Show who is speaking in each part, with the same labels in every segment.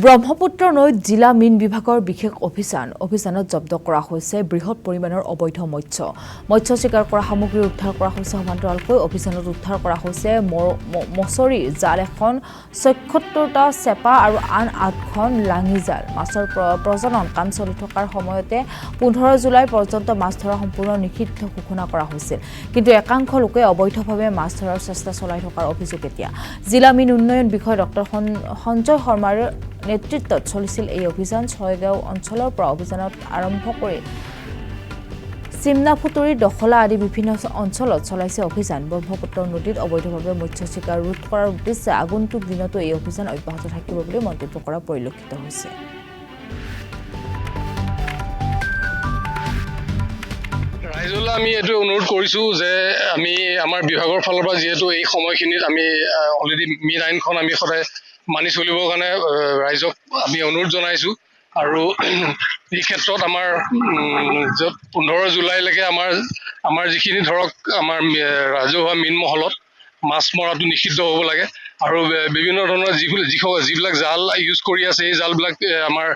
Speaker 1: ব্ৰহ্মপুত্ৰ নৈত জিলা মীন বিভাগৰ বিশেষ অভিযানত জব্দ কৰা হৈছে বৃহৎ পৰিমাণৰ অবৈধ মৎস্য চিকাৰ কৰা সামগ্ৰী উদ্ধাৰ কৰা হৈছে। সমান্তৰালকৈ অভিযানত উদ্ধাৰ কৰা হৈছে মছৰি জাল এখন, ৭৬টা চেপা আৰু আন ৮খন লাঙি জাল। মাছৰ প্ৰজনন কাম চলি থকাৰ সময়তে ১৫ জুলাই পৰ্যন্ত মাছ ধৰা সম্পূৰ্ণ নিষিদ্ধ ঘোষণা কৰা হৈছিল। কিন্তু একাংশ লোকে অবৈধভাৱে মাছ ধৰাৰ চেষ্টা চলাই থকাৰ অভিযোগ এতিয়া। জিলা মীন উন্নয়ন বিষয়া ডক্টৰ সঞ্জয় শৰ্মাৰ নেতৃত্বত চলিছিল এই অভিযান। ছয়গাঁও অঞ্চলৰ পৰা অভিযানত আৰম্ভ কৰি চিমনাফুটুৰি, দখলা আদি বিভিন্ন অঞ্চলত চলাইছে অভিযান। ব্ৰহ্মপুত্ৰ নদীত অবৈধভাৱে মৎস্য চিকাৰ ৰোধ কৰাৰ উদ্দেশ্যে আগন্তুক দিনতো এই অভিযান অব্যাহত থাকিব বুলি মন্তব্য কৰা পৰিলক্ষিত হৈছে।
Speaker 2: ৰাইজলৈ আমি এইটো অনুৰোধ কৰিছোঁ যে আমি আমাৰ বিভাগৰ ফালৰ পৰা যিহেতু এই সময়খিনিত আমি অলৰেডি মীন আইনখন আমি সদায় মানি চলিবৰ কাৰণে ৰাইজক আমি অনুৰোধ জনাইছোঁ। আৰু এই ক্ষেত্ৰত আমাৰ য'ত ১৫ জুলাইলৈকে আমাৰ যিখিনি ধৰক আমাৰ ৰাজহুৱা মীন মহলত মাছ মৰাটো নিষিদ্ধ হ'ব লাগে। আৰু বিভিন্ন ধৰণৰ যিবিলাক জাল ইউজ কৰি আছে এই জালবিলাক আমাৰ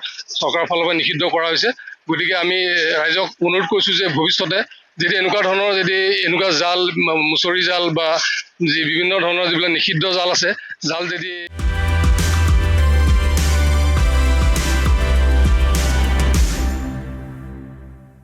Speaker 2: চৰকাৰৰ ফালৰ পৰা নিষিদ্ধ কৰা হৈছে। গতিকে আমি ৰাইজক অনুৰোধ কৰিছোঁ যে ভৱিষ্যতে যদি এনেকুৱা জাল, মুছৰি জাল বা বিভিন্ন ধৰণৰ যিবিলাক নিষিদ্ধ জাল আছে, জাল যদি